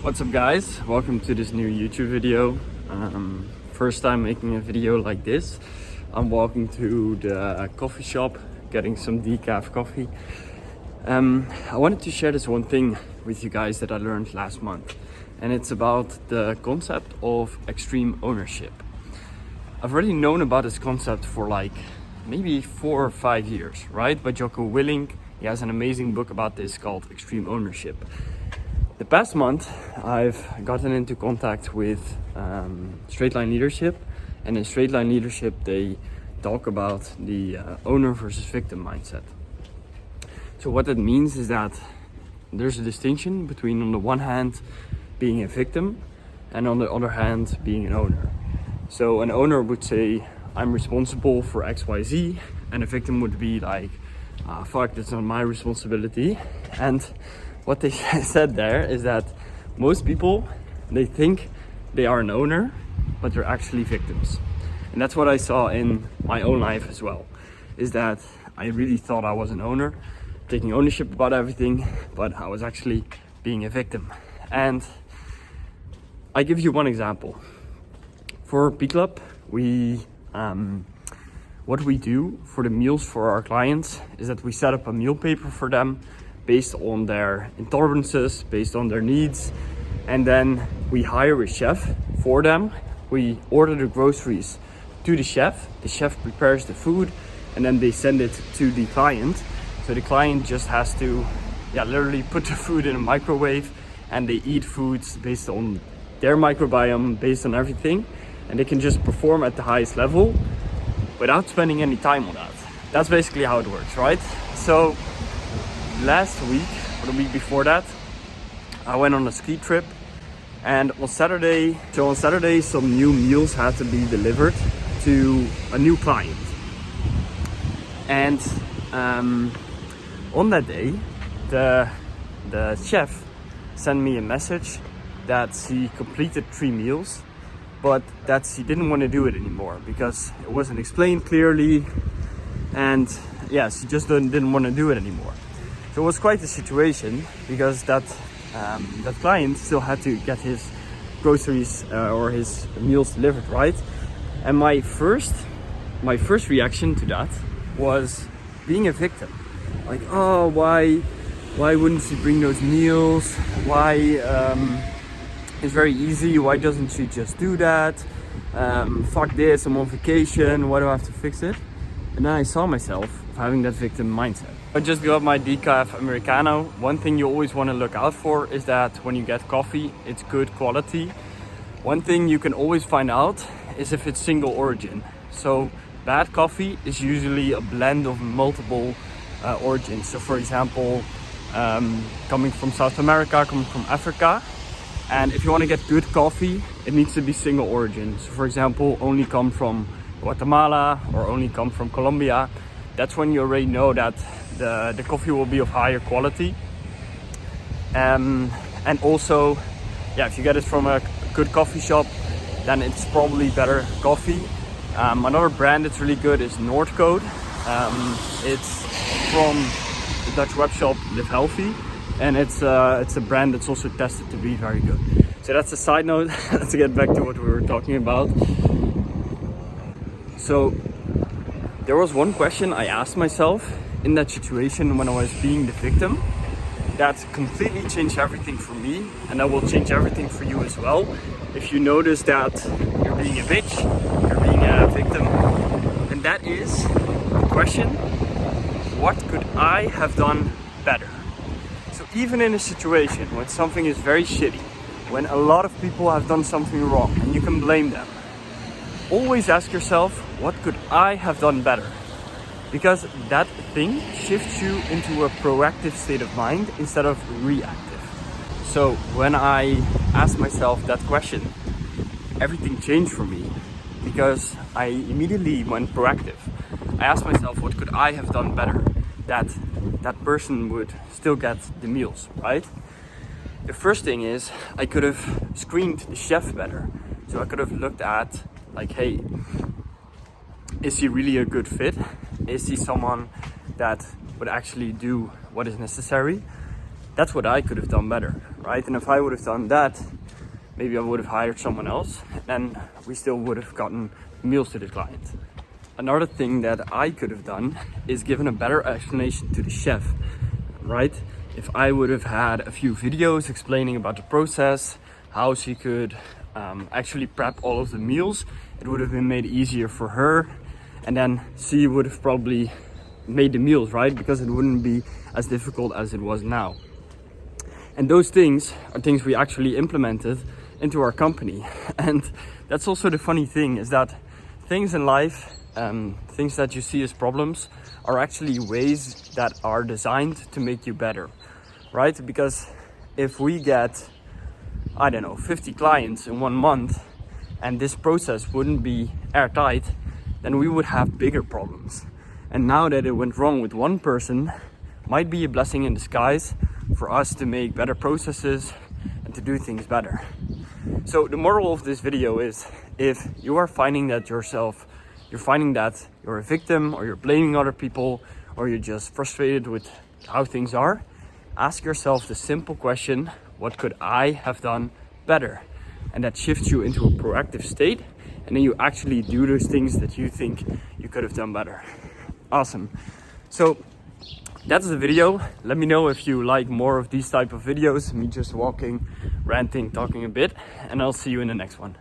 What's up guys, welcome to this new YouTube video. First time making a video like this. I'm walking to the coffee shop, getting some decaf coffee. I wanted to share this one thing with you guys that I learned last month, and it's about the concept of extreme ownership. I've already known about this concept for like maybe 4 or 5 years, right? By Jocko Willink. He has an amazing book about this called Extreme Ownership. The past month, I've gotten into contact with straight line leadership, and in straight line leadership, they talk about the owner versus victim mindset. So what that means is that there's a distinction between, on the one hand, being a victim, and on the other hand, being an owner. So an owner would say, I'm responsible for X, Y, Z, and a victim would be like, fuck, that's not my responsibility. And what they said there is that most people, they think they are an owner, but they're actually victims. And that's what I saw in my own life as well, is that I really thought I was an owner, taking ownership about everything, but I was actually being a victim. And I give you one example. For P Club, what we do for the meals for our clients is that we set up a meal paper for them based on their intolerances, based on their needs, and then we hire a chef for them. We order the groceries to the chef prepares the food, and then they send it to the client. So the client just has to literally put the food in a microwave, and they eat foods based on their microbiome, based on everything, and they can just perform at the highest level without spending any time on that. That's basically how it works, right? So last week, or the week before that, I went on a ski trip, and on Saturday some new meals had to be delivered to a new client. And on that day, the chef sent me a message that she completed 3 meals, but that she didn't want to do it anymore because it wasn't explained clearly, and she just didn't want to do it anymore. So it was quite a situation, because that client still had to get his groceries or his meals delivered, right? And my first reaction to that was being a victim. Like, oh, why wouldn't she bring those meals? Why? It's very easy. Why doesn't she just do that? Fuck this, I'm on vacation. Why do I have to fix it? And then I saw myself having that victim mindset. I just got my decaf Americano. One thing you always want to look out for is that when you get coffee, it's good quality. One thing you can always find out is if it's single origin. So bad coffee is usually a blend of multiple origins. So for example, coming from South America, coming from Africa. And if you want to get good coffee, it needs to be single origin. So for example, only come from Guatemala or only come from Colombia. That's when you already know that the coffee will be of higher quality. And also, if you get it from a good coffee shop, then it's probably better coffee. Another brand that's really good is Noordcode. It's from the Dutch web shop Live Healthy, and it's a brand that's also tested to be very good. So that's a side note. Let's get back to what we were talking about. So there was one question I asked myself in that situation when I was being the victim that completely changed everything for me, and that will change everything for you as well. If you notice that you're being a bitch, you're being a victim, and that is the question, what could I have done better? So even in a situation when something is very shitty, when a lot of people have done something wrong and you can blame them, always ask yourself, what could I have done better? Because that thing shifts you into a proactive state of mind instead of reactive. So when I asked myself that question, everything changed for me, because I immediately went proactive. I asked myself, what could I have done better that person would still get the meals, right? The first thing is I could have screened the chef better. So I could have looked at, like, hey, is he really a good fit? Is he someone that would actually do what is necessary? that's what I could have done better, right? And if I would have done that, maybe I would have hired someone else, and we still would have gotten meals to the client. Another thing that I could have done is given a better explanation to the chef, right? If I would have had a few videos explaining about the process, how she could actually prep all of the meals, it would have been made easier for her, and then she would have probably made the meals, right? Because it wouldn't be as difficult as it was now. And those things are things we actually implemented into our company. And that's also the funny thing, is that things in life, things that you see as problems, are actually ways that are designed to make you better, right? Because if we get, I don't know, 50 clients in 1 month, and this process wouldn't be airtight, then we would have bigger problems. And now that it went wrong with one person, might be a blessing in disguise for us to make better processes and to do things better. So the moral of this video is, if you are finding that you're a victim, or you're blaming other people, or you're just frustrated with how things are, ask yourself the simple question, what could I have done better? And that shifts you into a proactive state, and then you actually do those things that you think you could have done better. Awesome. So that's the video. Let me know if you like more of these type of videos, me just walking, ranting, talking a bit, and I'll see you in the next one.